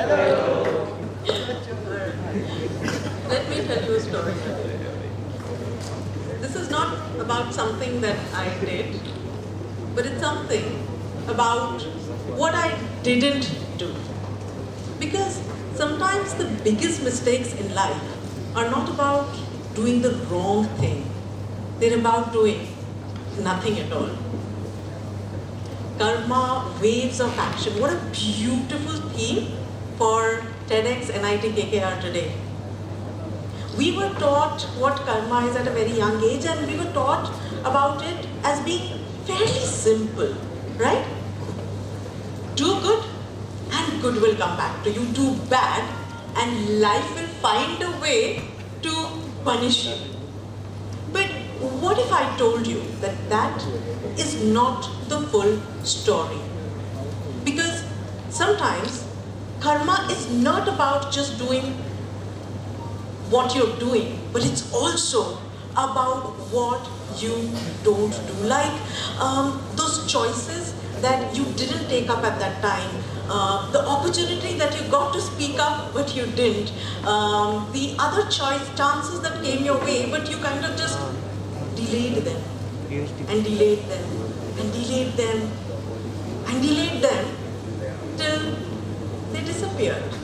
Let me tell you a story. This is not about something that I did, but it's something about what I didn't do. Because sometimes the biggest mistakes in life are not about doing the wrong thing. They're about doing nothing at all. Karma, waves of action. What a beautiful theme for TEDxNITKkr today. We were taught what karma is at a very young age, and we were taught about it as being fairly simple, right? Do good and good will come back to you. Do bad and life will find a way to punish you. But what if I told you that that is not the full story? Because sometimes karma is not about just doing what you're doing, but it's also about what you don't do. Like those choices that you didn't take up at that time, the opportunity that you got to speak up but you didn't, the other chances that came your way but you kind of just delayed them and delayed them and delayed them and delayed them till they disappeared.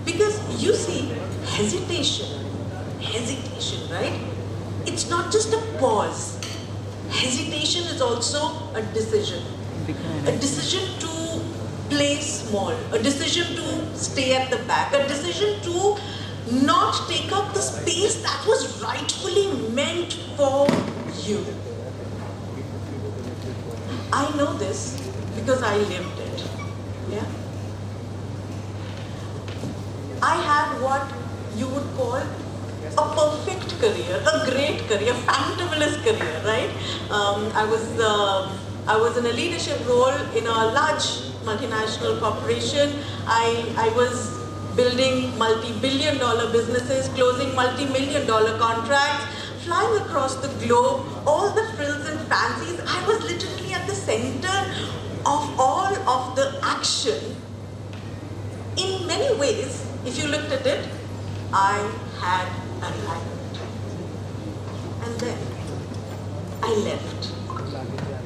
Because you see, hesitation, right? It's not just a pause. Hesitation is also a decision. A decision to play small, a decision to stay at the back, a decision to not take up the space that was rightfully meant for you. I know this because I lived it. Yeah? I had what you would call a perfect career, a great career, fantabulous career, right? I was in a leadership role in a large multinational corporation. I was building multi-billion-dollar businesses, closing multi-million-dollar contracts, flying across the globe, all the frills and fancies. I was literally at the center of all of the action. In many ways, if you looked at it, I had arrived. And then I left.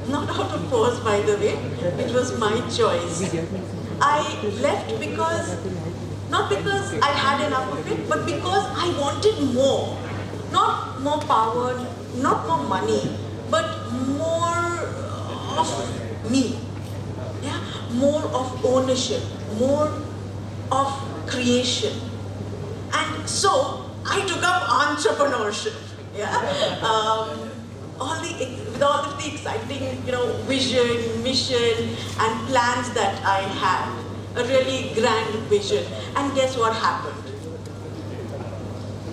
Not out of force, by the way, it was my choice. I left because, not because I had enough of it, but because I wanted more. Not more power, not more money, but more of me. Yeah? More of ownership, more of creation. And so I took up entrepreneurship. Yeah? With all of the exciting, vision, mission, and plans that I had, a really grand vision. And guess what happened?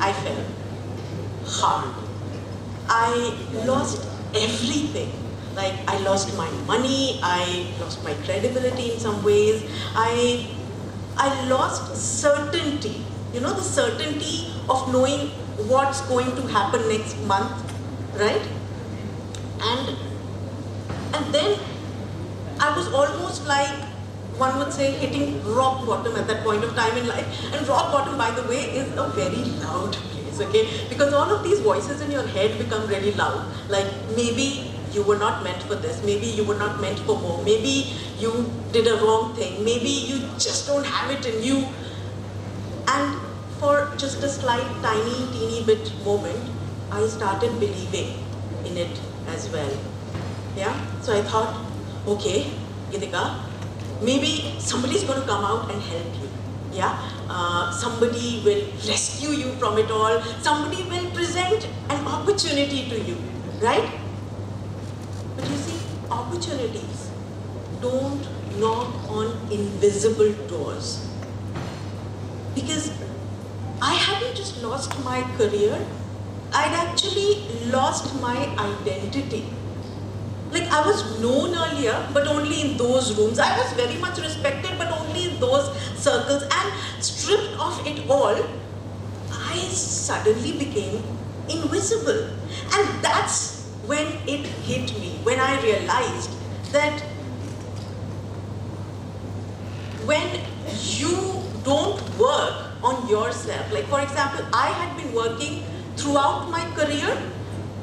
I fell hard. I lost everything. Like, I lost my money, I lost my credibility in some ways. I lost certainty. The certainty of knowing what's going to happen next month, right? And then I was almost like, one would say, hitting rock bottom at that point of time in life. And rock bottom, by the way, is a very loud place, okay? Because all of these voices in your head become really loud. Like, maybe you were not meant for this. Maybe you were not meant for more. Maybe you did a wrong thing. Maybe you just don't have it in you. And for just a slight, teeny bit moment, I started believing in it as well. Yeah? So I thought, okay, Geetika, maybe somebody's going to come out and help you. Yeah? Somebody will rescue you from it all. Somebody will present an opportunity to you. Right? But you see, opportunities don't knock on invisible doors. Because I hadn't just lost my career, I'd actually lost my identity. Like, I was known earlier, but only in those rooms. I was very much respected, but only in those circles. And stripped of it all, I suddenly became invisible. And that's when it hit me, when I realized that when you don't work on yourself. Like for example, I had been working throughout my career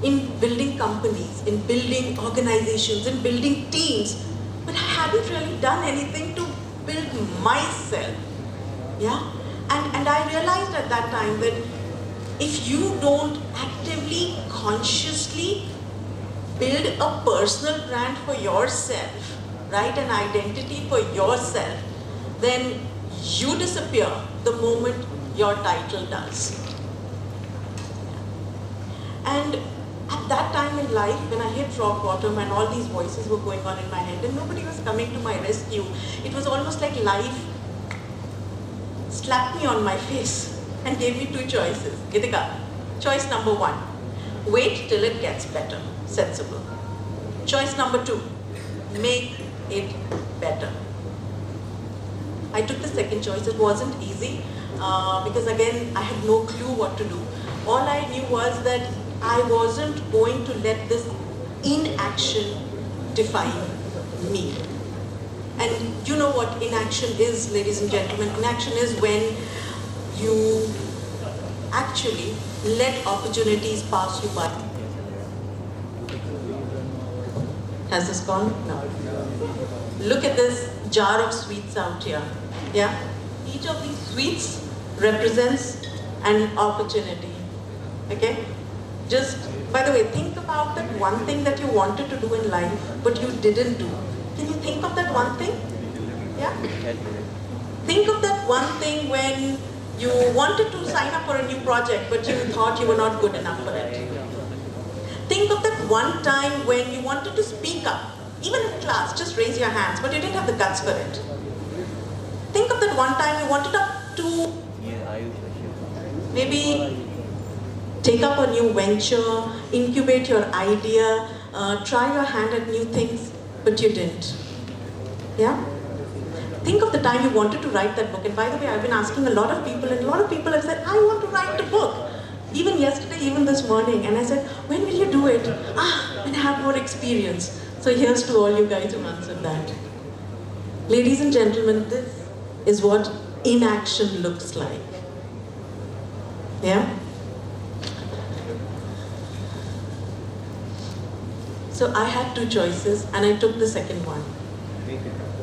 in building companies, in building organizations, in building teams, but I hadn't really done anything to build myself. Yeah? And I realized at that time that if you don't actively, consciously build a personal brand for yourself, right, an identity for yourself, then you disappear the moment your title does. And at that time in life, when I hit rock bottom and all these voices were going on in my head and nobody was coming to my rescue, it was almost like life slapped me on my face and gave me two choices. Geetika, choice number 1, wait till it gets better. Sensible. Choice number 2, make it better. I took the second choice. It wasn't easy because again, I had no clue what to do. All I knew was that I wasn't going to let this inaction define me. And you know what inaction is, ladies and gentlemen. Inaction is when you actually let opportunities pass you by. Has this gone? No. Look at this jar of sweets out here. Yeah? Each of these sweets represents an opportunity. Okay? Just, by the way, think about that one thing that you wanted to do in life, but you didn't do. Can you think of that one thing? Yeah? Think of that one thing when you wanted to sign up for a new project, but you thought you were not good enough for it. Think of that one time when you wanted to speak up, even in class, just raise your hands, but you didn't have the guts for it. Think of that one time you wanted to maybe take up a new venture, incubate your idea, try your hand at new things, but you didn't. Yeah? Think of the time you wanted to write that book. And by the way, I've been asking a lot of people, and a lot of people have said, I want to write a book. Even yesterday, even this morning. And I said, when will you do it? When I have more experience. So here's to all you guys who answered that. Ladies and gentlemen, this is what inaction looks like. Yeah? So I had two choices and I took the second one.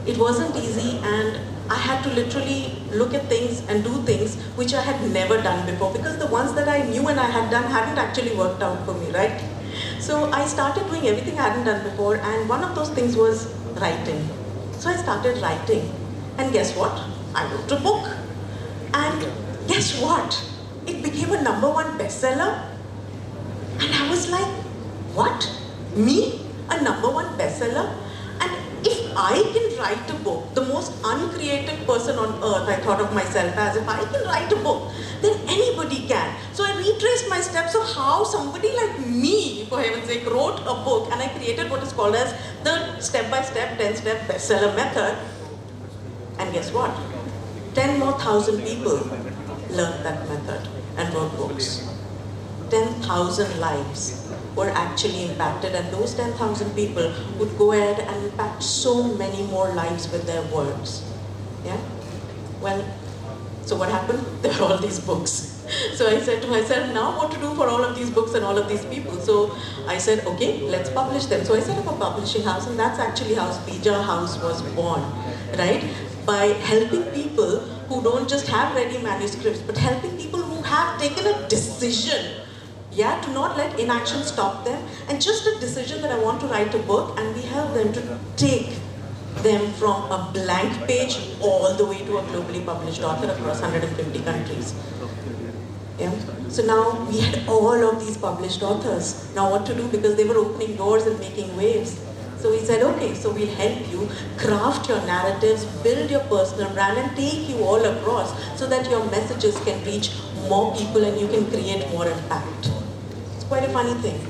It wasn't easy and I had to literally look at things and do things which I had never done before because the ones that I knew and I had done hadn't actually worked out for me, right? So I started doing everything I hadn't done before and one of those things was writing. So I started writing and guess what? I wrote a book. And guess what? It became a #1 bestseller. And I was like, what? Me? A #1 bestseller? And if I can write a book, the most uncreative person on earth, I thought of myself as, if I can write a book, then anybody can. So I retraced my steps of how somebody like me, for heaven's sake, wrote a book and I created what is called as the step-by-step, 10-step bestseller method. And guess what? 10,000 more people learned that method and wrote books. 10,000 lives were actually impacted and those 10,000 people would go ahead and impact so many more lives with their words. Yeah? Well, so what happened? There are all these books. So I said to myself, now what to do for all of these books and all of these people? So I said, okay, let's publish them. So I set up a publishing house and that's actually how Bija House was born, right? By helping people who don't just have ready manuscripts, but helping people who have taken a decision, yeah, to not let inaction stop them, and just a decision that I want to write a book, and we help them to take them from a blank page all the way to a globally published author across 150 countries. Yeah. So now we had all of these published authors. Now what to do? Because they were opening doors and making waves. So we said, okay, so we'll help you craft your narratives, build your personal brand, and take you all across so that your messages can reach more people and you can create more impact. It's quite a funny thing.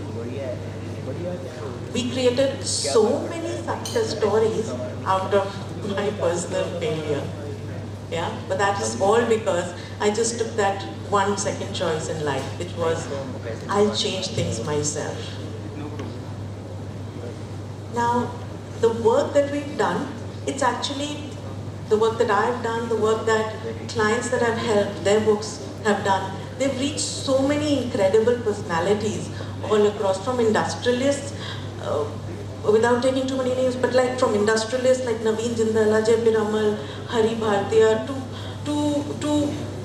We created so many success stories out of my personal failure. Yeah, but that is all because I just took that 1 second choice in life, which was, I'll change things myself. Now, the work that we've done, it's actually the work that I've done, the work that clients that I've helped, their books have done, they've reached so many incredible personalities all across, from industrialists, without taking too many names, but like from industrialists like Naveen Jindal, Ajay Piramal, Hari Bhartiya, to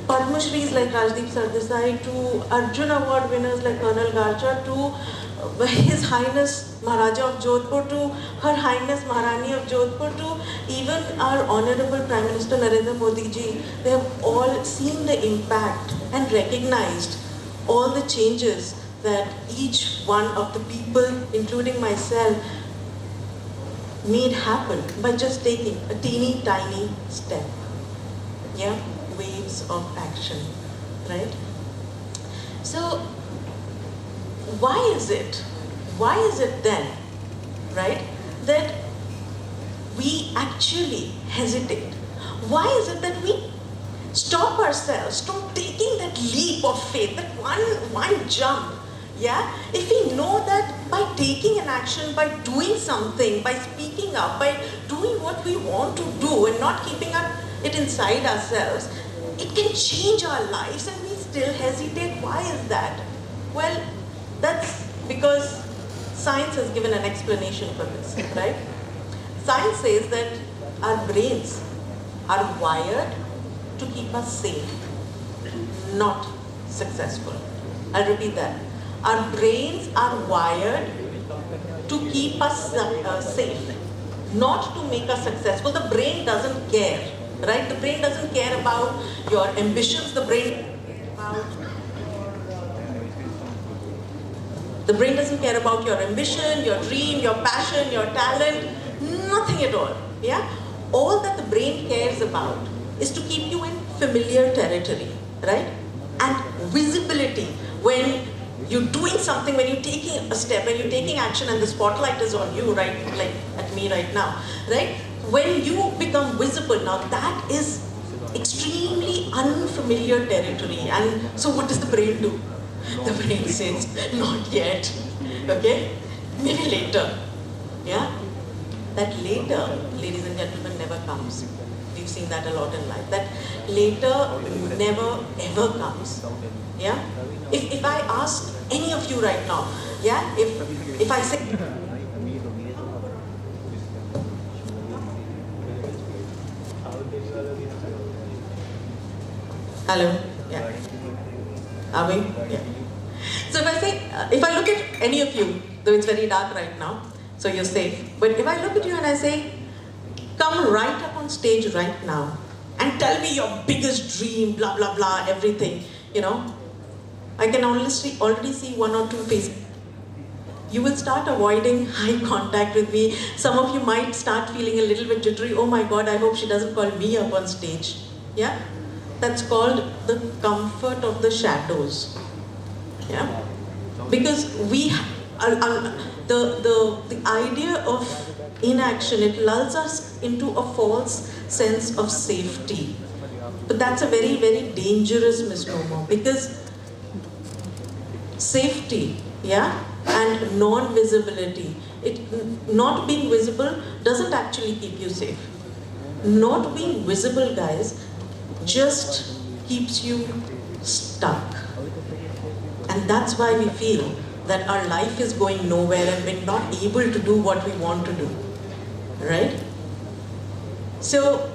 Padma Shris like Rajdeep Sardesai, to Arjun Award winners like Colonel Garcha, to His Highness Maharaja of Jodhpur, to Her Highness Maharani of Jodhpur, to even our Honorable Prime Minister Narendra Modi ji. They have all seen the impact and recognized all the changes that each one of the people, including myself, made happen by just taking a teeny tiny step. Yeah, waves of action, right? So, why is it then, right, that we actually hesitate? Why is it that we stop ourselves from taking that leap of faith, that one jump? Yeah, if we know that by taking an action, by doing something, by speaking up, by doing what we want to do and not keeping it inside ourselves, it can change our lives, and we still hesitate. Why is that? Well, that's because science has given an explanation for this, right? Science says that our brains are wired to keep us safe, not successful. I'll repeat that. Our brains are wired to keep us safe, not to make us successful. The brain doesn't care, right? The brain doesn't care about your ambitions. The brain doesn't care about your ambition, your dream, your passion, your talent, nothing at all. Yeah? All that the brain cares about is to keep you in familiar territory, right? And visibility. When you're doing something, when you're taking a step, when you're taking action and the spotlight is on you, right, like at me right now, right? When you become visible, now that is extremely unfamiliar territory. And so what does the brain do? The brain says, not yet, okay? Maybe later, yeah? That later, ladies and gentlemen, never comes. We've seen that a lot in life. That later never ever comes, yeah? If I ask any of you right now, yeah, if I say, hello, yeah, are we? Yeah. So if I look at any of you, though it's very dark right now, so you're safe, but if I look at you and I say, come right up on stage right now and tell me your biggest dream, blah, blah, blah, everything, you know, I can already see one or two faces. You will start avoiding eye contact with me. Some of you might start feeling a little bit jittery. Oh my God, I hope she doesn't call me up on stage. Yeah? That's called the comfort of the shadows. Yeah? Because the idea of inaction, it lulls us into a false sense of safety. But that's a very, very dangerous misnomer, because safety, yeah, and non-visibility, not being visible doesn't actually keep you safe. Not being visible, guys, just keeps you stuck. And that's why we feel that our life is going nowhere and we're not able to do what we want to do, right? So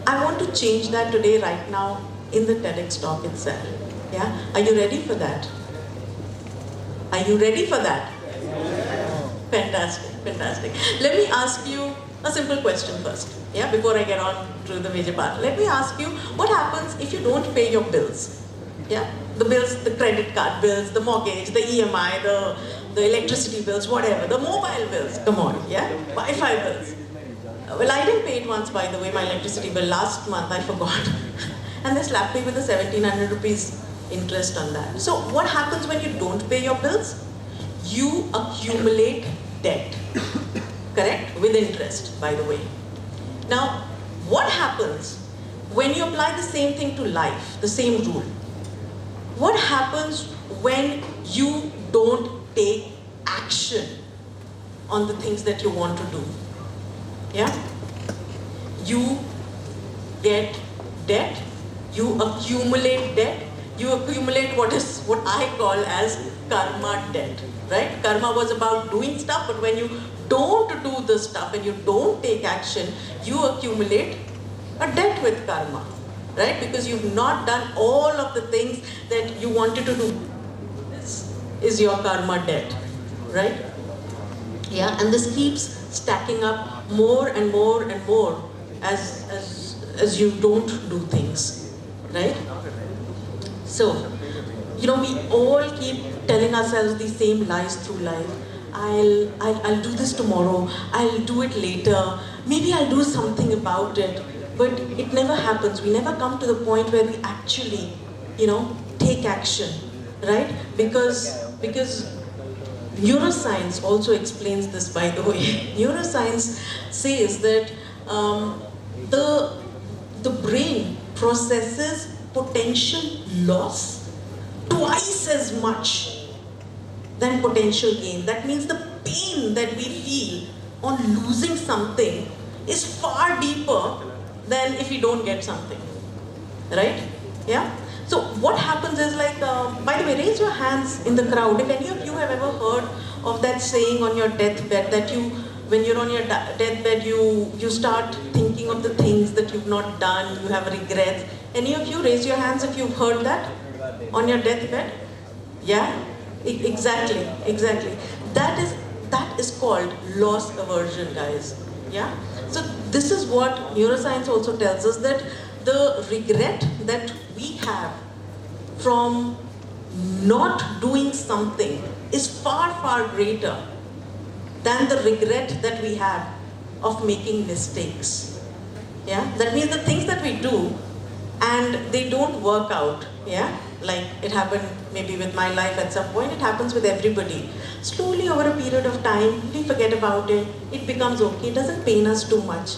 I want to change that today, right now, in the TEDx talk itself. Yeah? Are you ready for that? Are you ready for that? Fantastic, fantastic. Let me ask you a simple question first, yeah, before I get on to the major part. Let me ask you, what happens if you don't pay your bills? Yeah? The bills, the credit card bills, the mortgage, the EMI, the electricity bills, whatever, the mobile bills, come on, yeah? Wi-Fi bills. Well, I didn't pay it once, by the way, my electricity bill last month, I forgot. And they slapped me with a 1,700 rupees interest on that. So what happens when you don't pay your bills? You accumulate debt, correct? With interest, by the way. Now, what happens when you apply the same thing to life, the same rule? What happens when you don't take action on the things that you want to do? Yeah? You get debt, you accumulate debt, you accumulate what I call as karma debt, right? Karma was about doing stuff, but when you don't do the stuff and you don't take action, you accumulate a debt with karma, right? Because you've not done all of the things that you wanted to do. This is your karma debt, right? Yeah, and this keeps stacking up more and more and more as you don't do things, right? So, we all keep telling ourselves these same lies through life. I'll do this tomorrow. I'll do it later. Maybe I'll do something about it. But it never happens. We never come to the point where we actually, take action, right? Because neuroscience also explains this, by the way. Neuroscience says that the brain processes potential loss twice as much than potential gain. That means the pain that we feel on losing something is far deeper than if we don't get something, right? Yeah? So what happens is by the way, raise your hands in the crowd if any of you have ever heard of that saying on your deathbed that when you're on your deathbed, you start thinking of the things that you've not done, you have regrets. Any of you raise your hands if you've heard that on your deathbed? Yeah? Exactly. That is called loss aversion, guys. Yeah? So this is what neuroscience also tells us, that the regret that we have from not doing something is far, far greater than the regret that we have of making mistakes. Yeah? That means the things that we do and they don't work out, yeah? Like it happened maybe with my life at some point, it happens with everybody. Slowly over a period of time, we forget about it, it becomes okay, it doesn't pain us too much.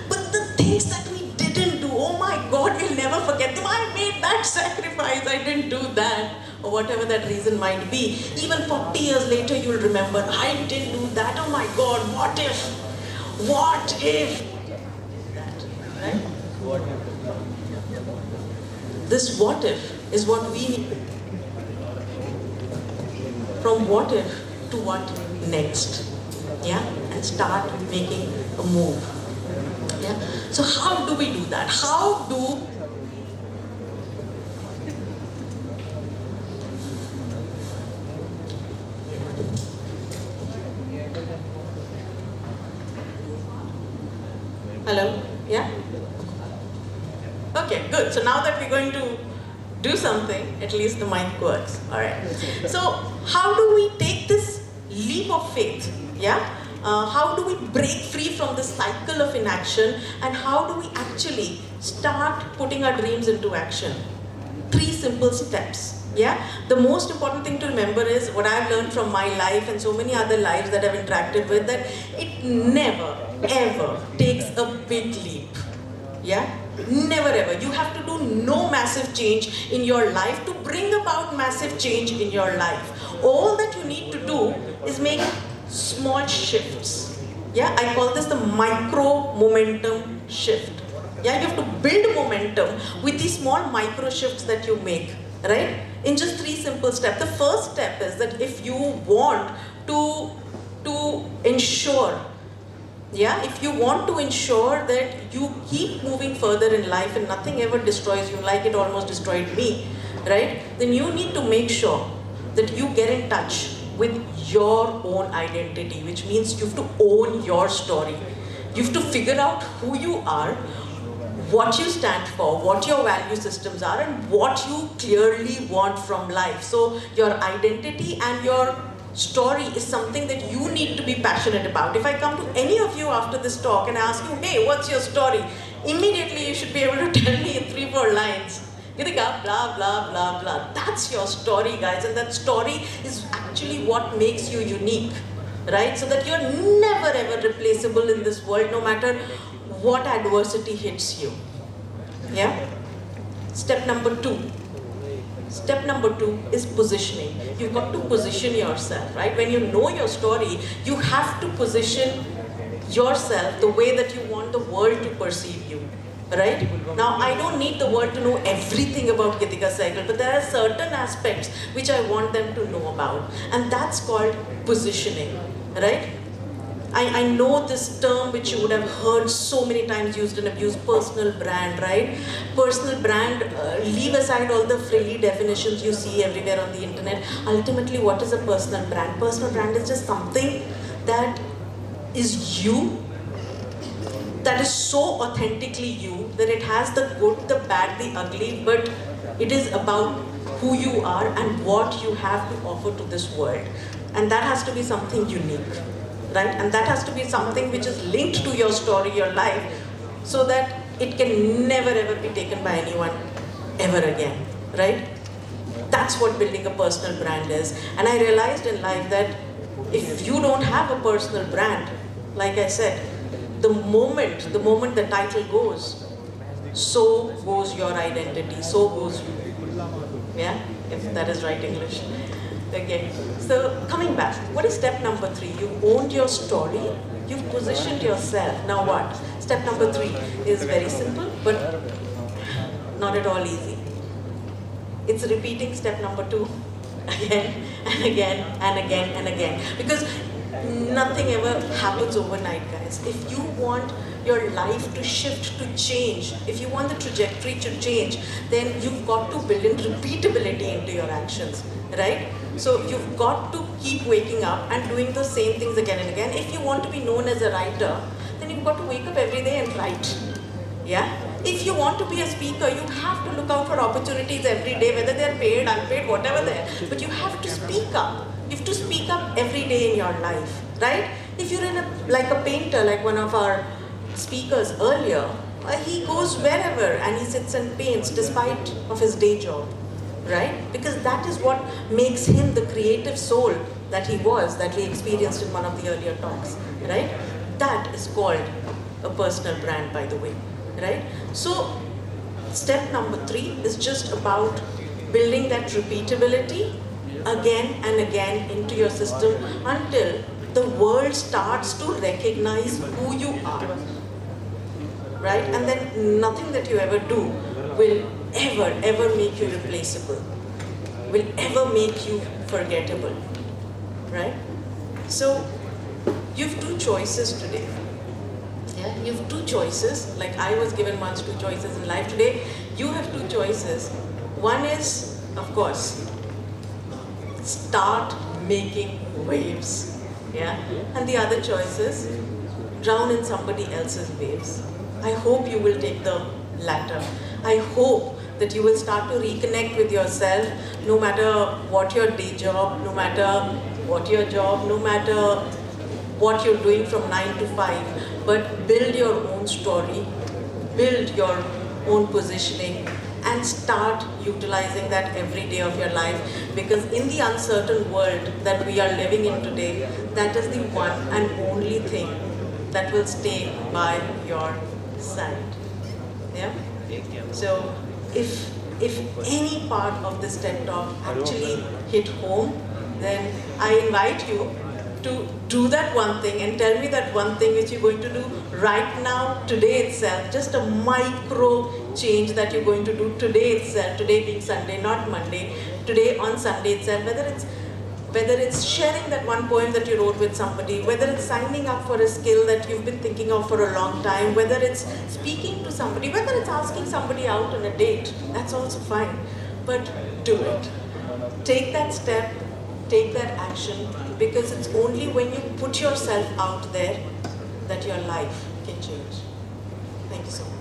But the things that we didn't do, oh my God, we'll never forget them. I made that sacrifice, I didn't do that, or whatever that reason might be. Even 40 years later, you'll remember, I didn't do that, oh my God, what if? That, right? This what if is what we need. From what if to what next, yeah? And start making a move, yeah? So how do we do that? Hello? Yeah? Okay, good. So now that we're going to do something, at least the mic works. All right. So how do we take this leap of faith? Yeah? How do we break free from the cycle of inaction, and how do we actually start putting our dreams into action? 3 simple steps. Yeah? The most important thing to remember is what I've learned from my life and so many other lives that I've interacted with, that it never, ever takes a big leap. Yeah? Never ever. You have to do no massive change in your life to bring about massive change in your life. All that you need to do is make small shifts. Yeah? I call this the micro momentum shift. Yeah? You have to build momentum with these small micro shifts that you make. Right? In just 3 simple steps. The first step is that if you want to ensure, yeah, if you want to ensure that you keep moving further in life and nothing ever destroys you like it almost destroyed me, right? Then you need to make sure that you get in touch with your own identity, which means you have to own your story. You have to figure out who you are, what you stand for, what your value systems are, and what you clearly want from life. So your identity and your story is something that you need to be passionate about. If I come to any of you after this talk and ask you, hey, what's your story? Immediately you should be able to tell me in 3-4 lines. Geetika, blah, blah, blah, blah. That's your story, guys. And that story is actually what makes you unique, right? So that you're never ever replaceable in this world, no matter what adversity hits you. Yeah? Step number 2. Step number 2 is positioning. You've got to position yourself, right? When you know your story, you have to position yourself the way that you want the world to perceive you. Right? Now, I don't need the world to know everything about Geetika Saigal, but there are certain aspects which I want them to know about. And that's called positioning. Right? I know this term which you would have heard so many times used and abused, personal brand, right? Personal brand, leave aside all the frilly definitions you see everywhere on the internet. Ultimately, what is a personal brand? Personal brand is just something that is you, that is so authentically you, that it has the good, the bad, the ugly, but it is about who you are and what you have to offer to this world. And that has to be something unique, right? And that has to be something which is linked to your story, your life, so that it can never ever be taken by anyone ever again, right? That's what building a personal brand is. And I realized in life that if you don't have a personal brand, like I said, the moment the title goes, so goes your identity, so goes you. Yeah, if that is right English. Okay, so coming back, what is step number 3? You've owned your story, you've positioned yourself. Now what? Step number 3 is very simple, but not at all easy. It's repeating step number 2 again and again and again and again. Because nothing ever happens overnight, guys. If you want your life to shift, to change, if you want the trajectory to change, then you've got to build in repeatability into your actions, right? So you've got to keep waking up and doing the same things again and again. If you want to be known as a writer, then you've got to wake up every day and write. Yeah? If you want to be a speaker, you have to look out for opportunities every day, whether they're paid, unpaid, whatever they are. But you have to speak up. You have to speak up every day in your life, right? If you're like a painter, like one of our speakers earlier, he goes wherever and he sits and paints despite of his day job, right? Because that is what makes him the creative soul that he was, that we experienced in one of the earlier talks, right? That is called a personal brand, by the way, right? So step number 3 is just about building that repeatability again and again into your system until the world starts to recognize who you are, right? And then nothing that you ever do will ever make you replaceable, will ever make you forgettable, right? So you have 2 choices today. Yeah, you have 2 choices. Like I was given once 2 choices in life. Today, you have 2 choices. One is, of course, start making waves. Yeah, and the other choice is drown in somebody else's waves. I hope you will take the latter. I hope that you will start to reconnect with yourself, no matter what your day job, no matter what your job, no matter what you're doing from 9 to 5, but build your own story, build your own positioning, and start utilizing that every day of your life. Because in the uncertain world that we are living in today, that is the one and only thing that will stay by your side. Yeah? So if any part of this TED talk actually hit home, then I invite you to do that one thing and tell me that one thing which you're going to do right now, today itself, just a micro change that you're going to do today itself, today being Sunday, not Monday, today on Sunday itself, whether it's sharing that one poem that you wrote with somebody, whether it's signing up for a skill that you've been thinking of for a long time, whether it's speaking to somebody, whether it's asking somebody out on a date, that's also fine, but do it. Take that step, take that action, because it's only when you put yourself out there that your life can change. Thank you so much.